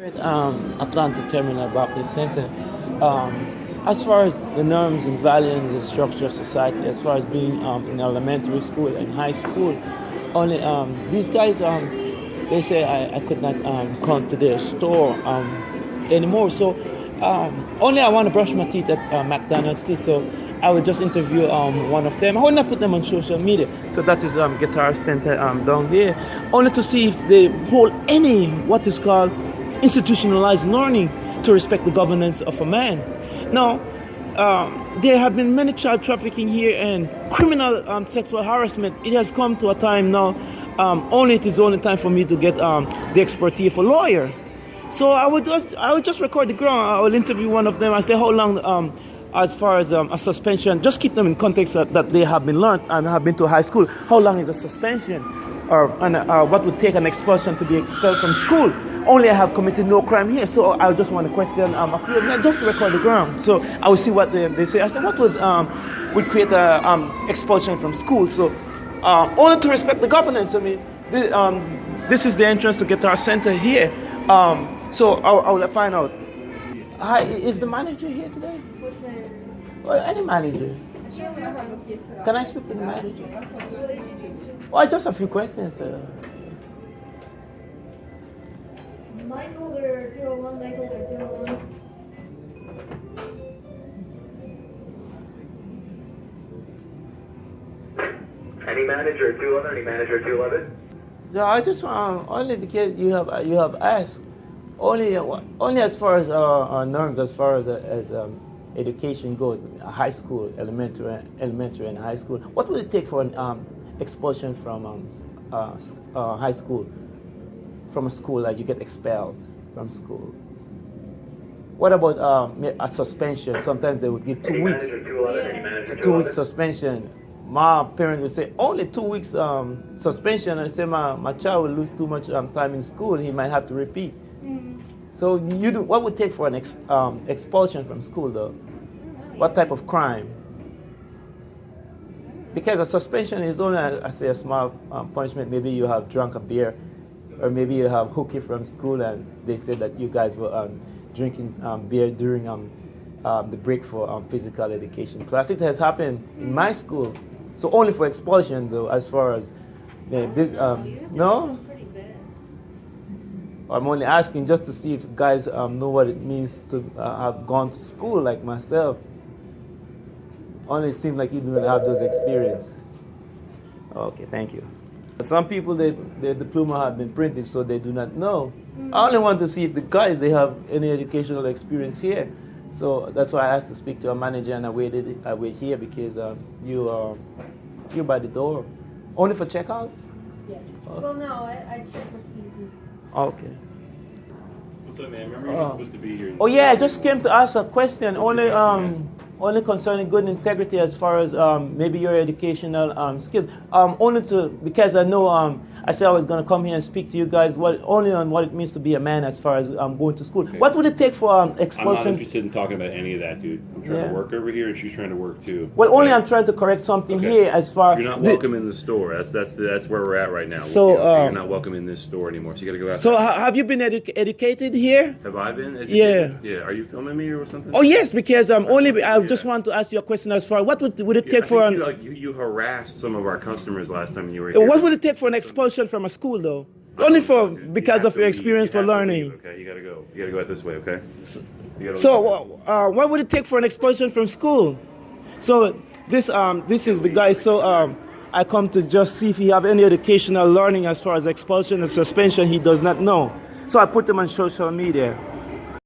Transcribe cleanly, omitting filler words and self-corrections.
Atlanta Terminal Baptist Center. As far as the norms and values and the structure of society, as far as being in elementary school and high school, only these guys they say I could not come to their store anymore. So only I want to brush my teeth at McDonald's too. So I would just interview one of them. I would not put them on social media. So that is Guitar Center down there, only to see if they hold any what is called institutionalized learning to respect the governance of a man. Now, there have been many child trafficking here and criminal sexual harassment. It has come to a time now, it is only time for me to get the expertise of a lawyer. So I would just record the ground. I will interview one of them. I say how long, as far as a suspension, just keep them in context that they have been learned and have been to high school. How long is a suspension? Or what would take an expulsion to be expelled from school? Only I have committed no crime here, so I just want to question a few of them just to record the ground. So I will see what they say. I said, what would create a expulsion from school? So only to respect the governance. I mean, this is the entrance to Guitar Center here. So I will find out. Hi, is the manager here today? Well, any manager. Can I speak to the manager? Well, just a few questions. Michael or 201, Michael or 201. Any manager 211? Any manager 211? Yeah, I just only because you have asked. Only as far as our norms, as far as education goes, high school, elementary and high school. What would it take for an expulsion from high school, from a school, like you get expelled from school? What about a suspension? Sometimes they would give 2 weeks. 2 weeks suspension. My parents would say only 2 weeks suspension, and say my child will lose too much time in school. He might have to repeat. So what would it take for an expulsion from school, though? What type of crime? Because a suspension is only, I say, a small punishment. Maybe you have drunk a beer, or maybe you have hooky from school, and they said that you guys were drinking beer during the break for physical education class. It has happened in my school. So only for expulsion, though, as far as no. I'm only asking just to see if guys know what it means to have gone to school like myself. Only it seems like you do not have those experiences. Okay, thank you. Some people, their diploma have been printed, so they do not know. I only want to see if the guys, they have any educational experience here. So that's why I asked to speak to a manager, and I wait here because you're by the door. Only for checkout? Yeah. Well, no, I check receipts. Okay. What's up, man? Remember you were supposed to be here. Oh yeah, I just came to ask a question. Only concerning good integrity as far as maybe your educational skills. Because I know I said I was going to come here and speak to you guys only on what it means to be a man as far as going to school. Okay. What would it take for expulsion? I'm not interested in talking about any of that, dude. I'm trying to work over here, and she's trying to work too. Well, only I'm trying to correct something here as far. You're not welcome in the store. That's where we're at right now. So you're not welcome in this store anymore. So you got to go out. So have you been educated here? Have I been educated? Yeah. Are you filming me or something? Oh yes, because I just want to ask you a question as far. What would it take for you harassed some of our customers last time you were here. What would it take for an expulsion from a school, though? Only because of your experience for learning. Okay, you gotta go. You gotta go out this way, okay? So what would it take for an expulsion from school? So this is the guy. So I come to just see if he have any educational learning as far as expulsion and suspension. He does not know. So I put him on social media.